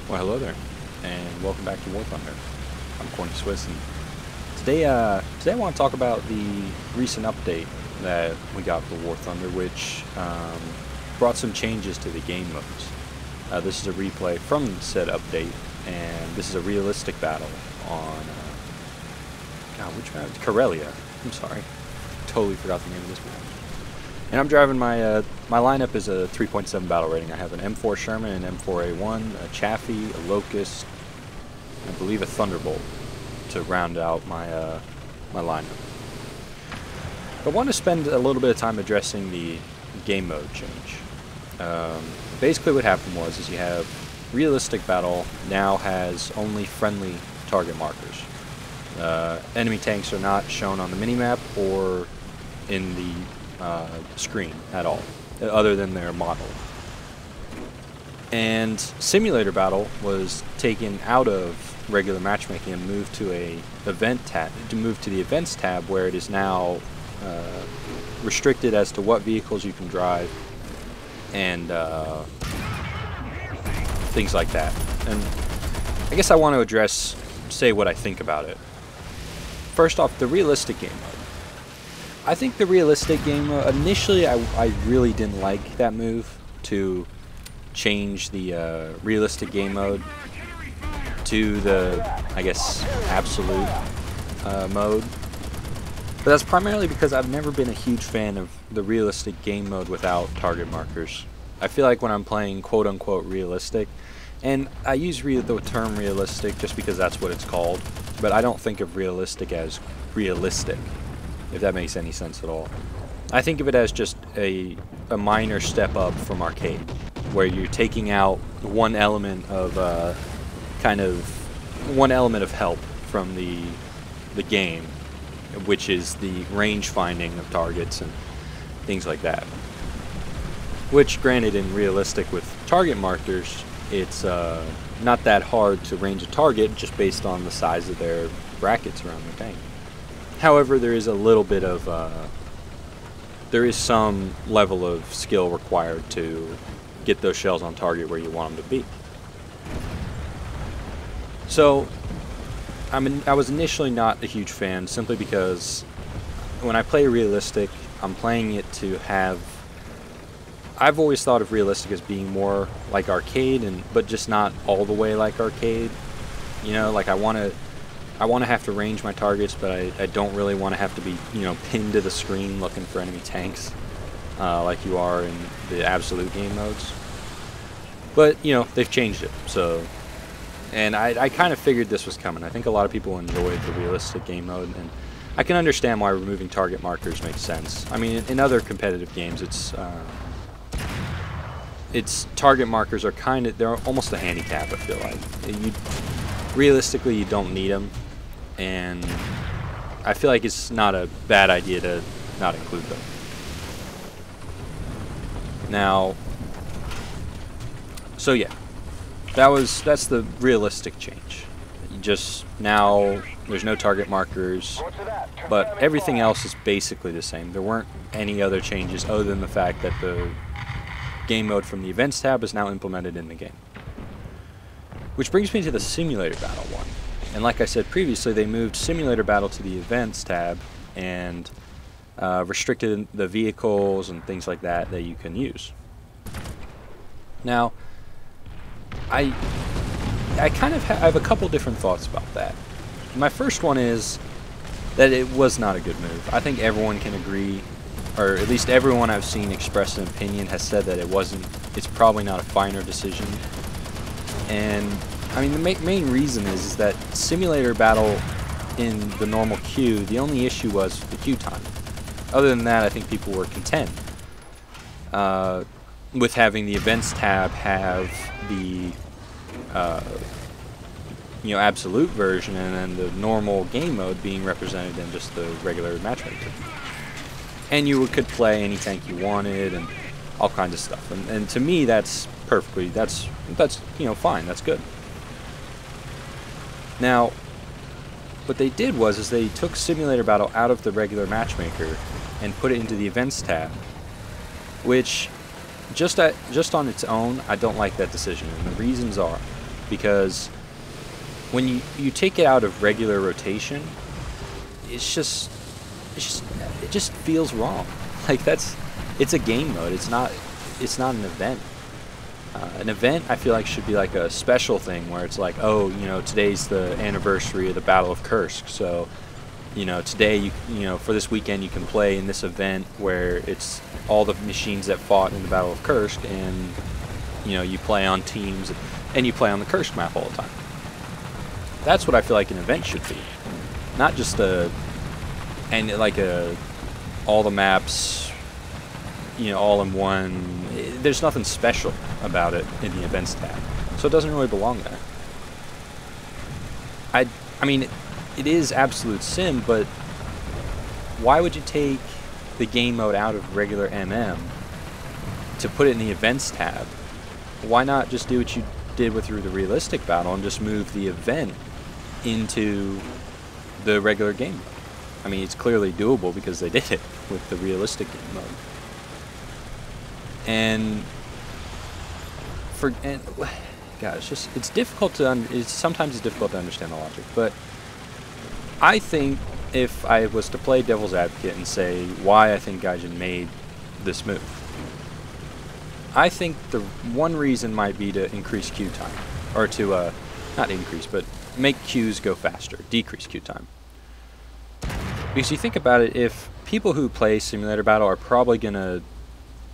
Well, hello there, and welcome back to War Thunder. I'm Corny Swiss, and today I want to talk about the recent update that we got for War Thunder, which brought some changes to the game modes. This is a replay from said update, and this is a realistic battle on which map? Karelia. I'm sorry, totally forgot the name of this map. And I'm driving my my lineup is a 3.7 battle rating. I have an M4 Sherman, an M4A1, a Chaffee, a Locust, and I believe a Thunderbolt to round out my my lineup. I want to spend a little bit of time addressing the game mode change. Basically, what happened was you have realistic battle now has only friendly target markers. Enemy tanks are not shown on the minimap or in the screen at all, other than their model. And simulator battle was taken out of regular matchmaking and moved to a event tab, to move to the events tab, where it is now restricted as to what vehicles you can drive and things like that. And I guess I want to say what I think about it. First off, the realistic game mode. I think the realistic game mode, initially I really didn't like that move to change the realistic game mode to the, I guess, absolute mode. But that's primarily because I've never been a huge fan of the realistic game mode without target markers. I feel like when I'm playing quote-unquote realistic, and I use the term realistic just because that's what it's called, but I don't think of realistic as realistic, if that makes any sense at all. I think of it as just a minor step up from arcade, where you're taking out one element of help from the game, which is the range finding of targets and things like that. Which, granted, in realistic with target markers, it's not that hard to range a target just based on the size of their brackets around the tank. However, there is a little bit of, there is some level of skill required to get those shells on target where you want them to be. So, I was initially not a huge fan, simply because when I play realistic, I'm playing it to have, I've always thought of realistic as being more like arcade, but just not all the way like arcade. You know, like I want to have to range my targets, but I don't really want to have to be, pinned to the screen looking for enemy tanks like you are in the absolute game modes. But, they've changed it, so... And I kind of figured this was coming. I think a lot of people enjoyed the realistic game mode, and I can understand why removing target markers makes sense. I mean, in other competitive games, it's target markers are they're almost a handicap, I feel like. Realistically, you don't need them, and I feel like it's not a bad idea to not include them. Now, so yeah, that's the realistic change. Now there's no target markers, but everything else is basically the same. There weren't any other changes other than the fact that the game mode from the events tab is now implemented in the game. Which brings me to the simulator battle one. And like I said previously, they moved simulator battle to the events tab and restricted the vehicles and things like that you can use. Now, I kind of have a couple different thoughts about that. My first one is that it was not a good move. I think everyone can agree, or at least everyone I've seen express an opinion has said that it's probably not a finer decision. And I mean, the main reason is that simulator battle in the normal queue, the only issue was the queue time. Other than that, I think people were content with having the events tab have the absolute version, and then the normal game mode being represented in just the regular matchmaking. And you could play any tank you wanted and all kinds of stuff. And to me, that's perfectly, that's fine, that's good. Now, what they did was they took simulator battle out of the regular matchmaker and put it into the events tab, which just on its own, I don't like that decision, and the reasons are: because when you take it out of regular rotation, it just feels wrong. Like it's a game mode. It's not an event. An event, I feel like, should be like a special thing where it's like, oh, you know, today's the anniversary of the Battle of Kursk, so, you know, today, you know, for this weekend you can play in this event where it's all the machines that fought in the Battle of Kursk, and, you know, you play on teams, and you play on the Kursk map all the time. That's what I feel like an event should be. Not just all the maps, you know, all in one. There's nothing special about it in the events tab, so it doesn't really belong there. I mean, it is absolute sim, but why would you take the game mode out of regular MM to put it in the events tab? Why not just do what you did with the realistic battle and just move the event into the regular game mode? I mean, it's clearly doable because they did it with the realistic game mode. And God, it's difficult to sometimes it's difficult to understand the logic. But I think if I was to play devil's advocate and say why I think Gaijen made this move, I think the one reason might be to increase queue time, or to not increase, but make queues go faster, decrease queue time. Because you think about it, if people who play Simulator Battle are probably gonna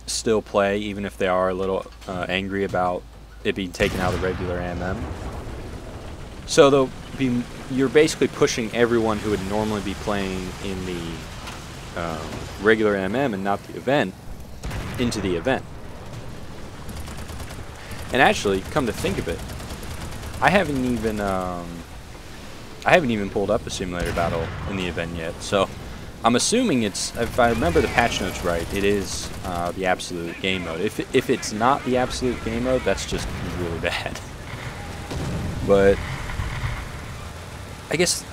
still play, even if they are a little angry about it being taken out of the regular MM. So you're basically pushing everyone who would normally be playing in the regular MM and not the event into the event. And actually, come to think of it, I haven't even pulled up a Simulator Battle in the event yet. So I'm assuming it's, if I remember the patch notes right, it is the absolute game mode. If it's not the absolute game mode, that's just really bad. But I guess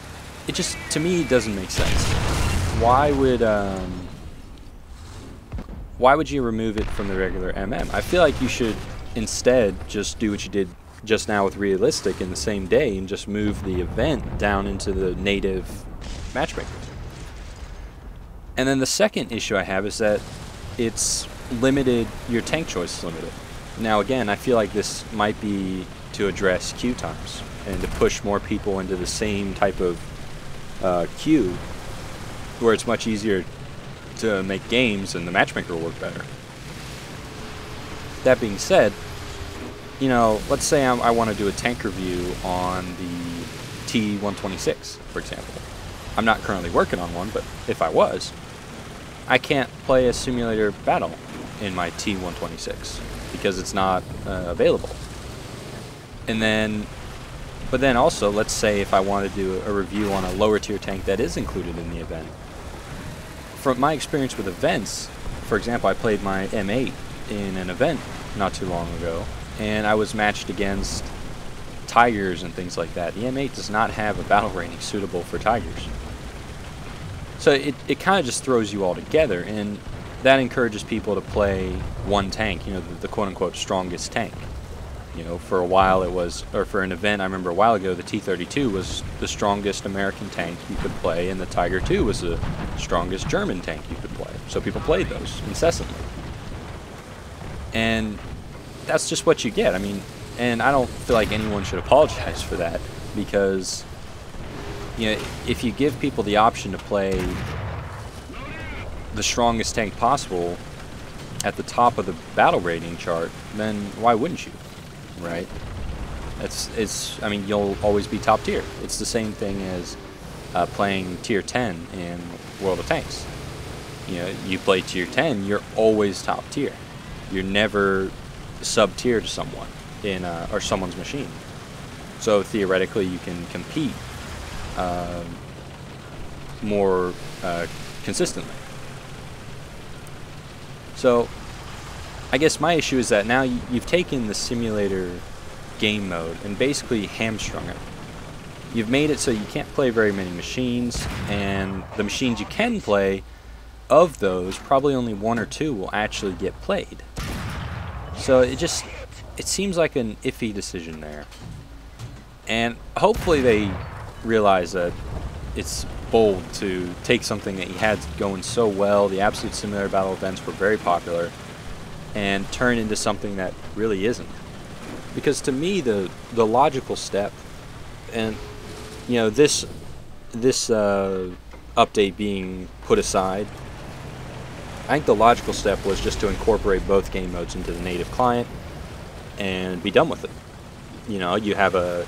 it just, to me, doesn't make sense. Why would you remove it from the regular MM? I feel like you should instead just do what you did just now with realistic in the same day and just move the event down into the native matchmaker. And then the second issue I have is that it's limited, your tank choice is limited. Now again, I feel like this might be to address queue times and to push more people into the same type of queue where it's much easier to make games and the matchmaker will work better. That being said, you know, let's say I want to do a tank review on the T126, for example. I'm not currently working on one, but if I was, I can't play a simulator battle in my T126 because it's not available. And then, but then also, let's say if I want to do a review on a lower tier tank that is included in the event. From my experience with events, for example, I played my M8 in an event not too long ago, and I was matched against Tigers and things like that. The M8 does not have a battle rating suitable for Tigers. So it kind of just throws you all together, and that encourages people to play one tank, you know, the quote-unquote strongest tank. You know, for a while it was, or for an event I remember a while ago, the T-32 was the strongest American tank you could play, and the Tiger II was the strongest German tank you could play. So people played those incessantly. And that's just what you get. I mean, and I don't feel like anyone should apologize for that, because, you know, if you give people the option to play the strongest tank possible at the top of the battle rating chart, then why wouldn't you, right? I mean, you'll always be top tier. It's the same thing as playing tier 10 in World of Tanks. You know, you play tier 10, you're always top tier. You're never sub-tier to someone in or someone's machine. So theoretically, you can compete more consistently. So I guess my issue is that now you've taken the simulator game mode and basically hamstrung it. You've made it so you can't play very many machines, and the machines you can play, of those, probably only one or two will actually get played. So it it seems like an iffy decision there. And hopefully they realize that it's bold to take something that he had going so well, the Absolute Simulator Battle events were very popular, and turn into something that really isn't. Because to me, the logical step, and you know, this update being put aside, I think the logical step was just to incorporate both game modes into the native client and be done with it. You know, you have I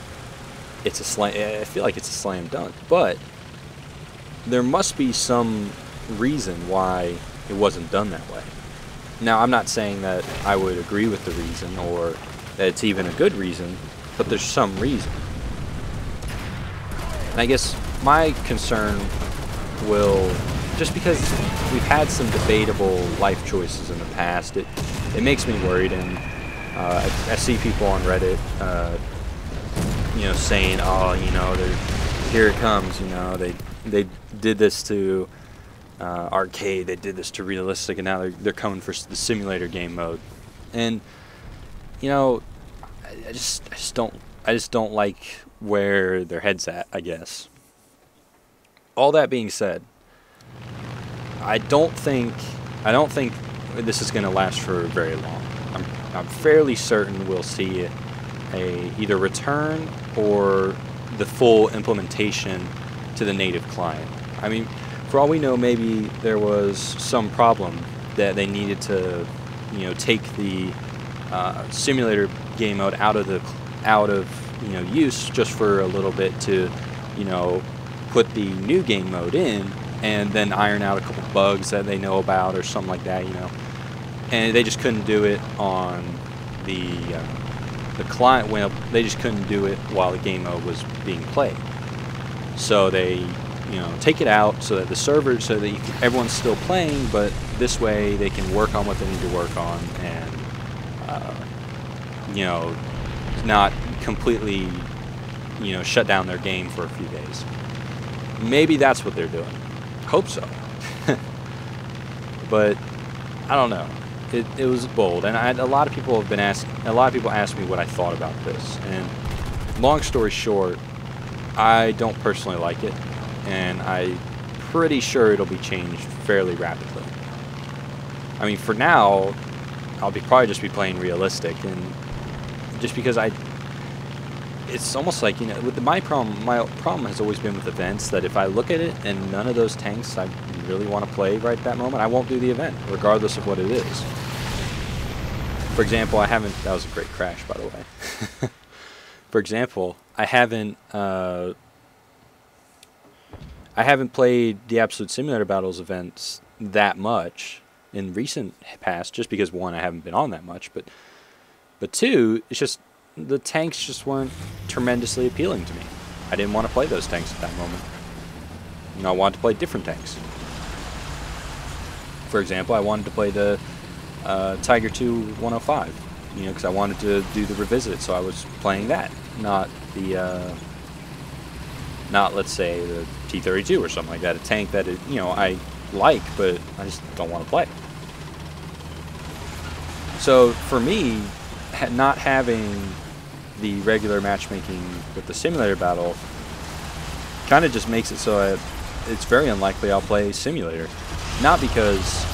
feel like it's a slam dunk, but there must be some reason why it wasn't done that way. Now, I'm not saying that I would agree with the reason or that it's even a good reason, but there's some reason. And I guess my concern will, just because we've had some debatable life choices in the past, it makes me worried, and I see people on Reddit, you know, saying, oh, you know, here it comes, you know, they did this to arcade, they did this to realistic, and now they're coming for the simulator game mode. And you know, I just don't like where their head's at, I guess. All that being said, I don't think this is going to last for very long. I'm fairly certain we'll see a either return or the full implementation to the native client. I mean, for all we know, maybe there was some problem that they needed to, you know, take the simulator game mode out of you know, use just for a little bit to, you know, put the new game mode in and then iron out a couple bugs that they know about or something like that, you know. And they just couldn't do it on the client. Well, they just couldn't do it while the game mode was being played. So they, you know, take it out so that the server, so that everyone's still playing, but this way they can work on what they need to work on and, you know, not completely, you know, shut down their game for a few days. Maybe that's what they're doing. Hope so. But I don't know. It was bold, and a lot of people asked me what I thought about this. And long story short, I don't personally like it, and I'm pretty sure it'll be changed fairly rapidly. I mean, for now, I'll probably just be playing realistic, and just because it's almost like, you know, with my problem has always been with events, that if I look at it and none of those tanks I really want to play right at that moment, I won't do the event, regardless of what it is. For example, that was a great crash, by the way. For example, I haven't played the Absolute Simulator Battles events that much in recent past, just because, one, I haven't been on that much, but two, it's just the tanks just weren't tremendously appealing to me. I didn't want to play those tanks at that moment. You know, I wanted to play different tanks. For example, I wanted to play the Tiger 2 105, you know, because I wanted to do the revisit, so I was playing that, not let's say the T-32 or something like that, a tank that, you know, I like, but I just don't want to play. So for me, not having the regular matchmaking with the simulator battle kind of just makes it so that it's very unlikely I'll play simulator. Not because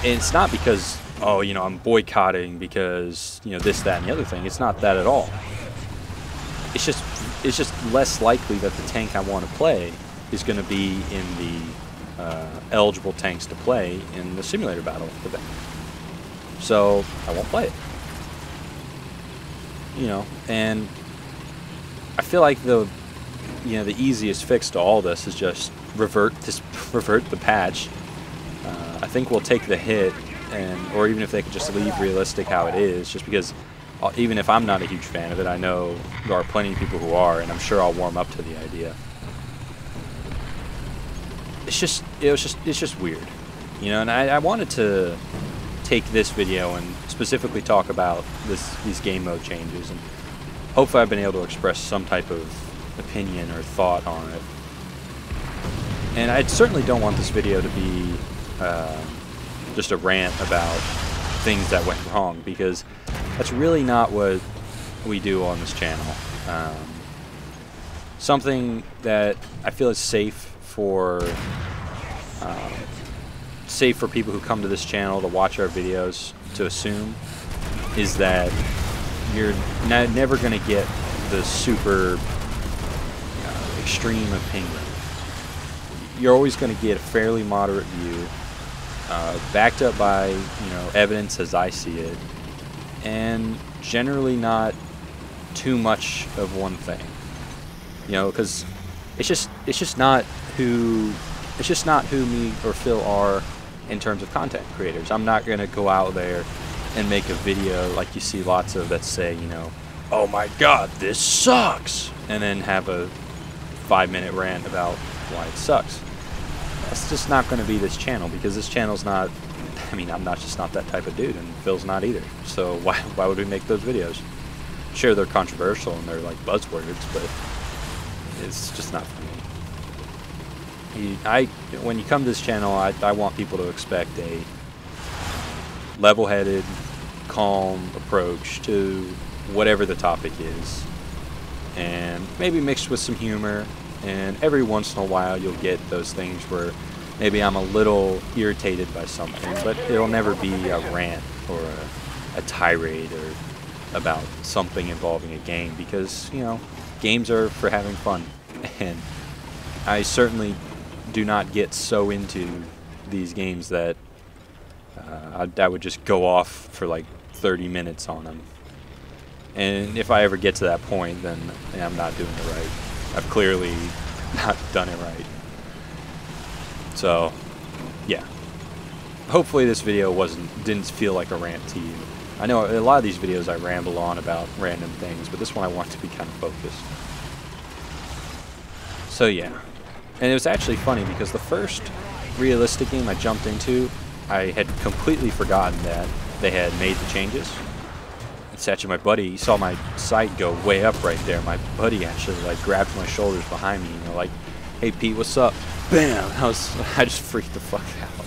it's not because, oh, you know, I'm boycotting because, you know, this, that, and the other thing. It's not that at all. It's just less likely that the tank I want to play is going to be in the eligible tanks to play in the simulator battle event. So I won't play it. You know, and I feel like the easiest fix to all this is just revert the patch. I think we'll take the hit, or even if they could just leave realistic how it is, just because even if I'm not a huge fan of it, I know there are plenty of people who are, and I'm sure I'll warm up to the idea. It's just weird, you know. And I wanted to take this video and specifically talk about these game mode changes, and hopefully I've been able to express some type of opinion or thought on it. And I certainly don't want this video to be just a rant about things that went wrong, because That's really not what we do on this channel. Something that I feel is safe for people who come to this channel to watch our videos to assume is that you're never going to get the super extreme opinion. You're always going to get a fairly moderate view, backed up by evidence as I see it, and generally not too much of one thing. Because it's just not who me or Phil are in terms of content creators. I'm not going to go out there and make a video like you see lots of that say, oh my god, this sucks, and then have a 5-minute rant about why it sucks. That's just not going to be this channel, because this channel's not, I'm just not that type of dude, and Phil's not either. So why would we make those videos? Sure, they're controversial and they're like buzzwords, but it's just not for me. When you come to this channel, I want people to expect a level-headed, calm approach to whatever the topic is, and maybe mixed with some humor, and every once in a while you'll get those things where maybe I'm a little irritated by something, but it'll never be a rant or a tirade or about something involving a game, because games are for having fun, and I certainly do not get so into these games that I would just go off for like 30 minutes on them. And if I ever get to that point, then I'm not doing it right. I've clearly not done it right. So, yeah. Hopefully this video didn't feel like a rant to you. I know a lot of these videos I ramble on about random things, but this one I want to be kind of focused. So yeah. And it was actually funny because the first realistic game I jumped into, I had completely forgotten that they had made the changes. It's actually my buddy, he saw my sight go way up right there. My buddy actually like grabbed my shoulders behind me, like, hey Pete, what's up? Bam! I just freaked the fuck out.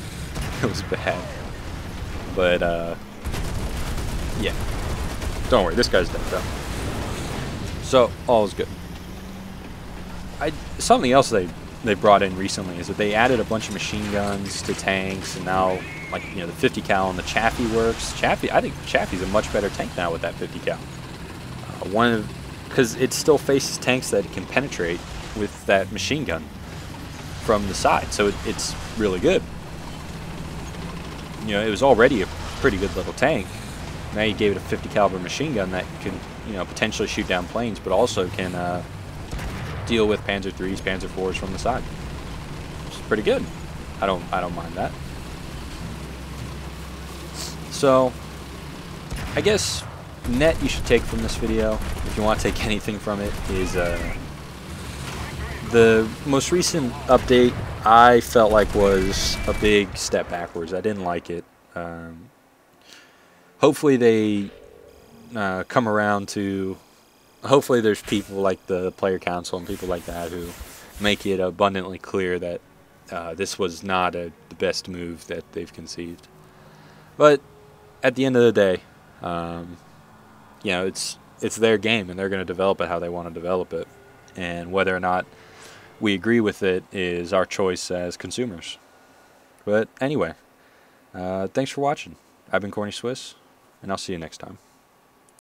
It was bad. But yeah. Don't worry, this guy's dead though. So all is good. Something else they brought in recently is that they added a bunch of machine guns to tanks, and now the 50 cal and the Chaffee works. I think Chaffee's a much better tank now with that 50 cal. Because it still faces tanks that it can penetrate with that machine gun from the side, so it's really good. It was already a pretty good little tank. Now you gave it a 50 caliber machine gun that can potentially shoot down planes, but also can deal with Panzer IIIs, Panzer IVs from the side. Which is pretty good. I don't mind that. So, I guess net you should take from this video, if you want to take anything from it, is the most recent update I felt like was a big step backwards. I didn't like it. Hopefully they come around to... Hopefully there's people like the player council and people like that who make it abundantly clear that this was not the best move that they've conceived. But at the end of the day, it's their game, and they're going to develop it how they want to develop it. And whether or not we agree with it is our choice as consumers. But anyway, thanks for watching. I've been CornySwiss, and I'll see you next time.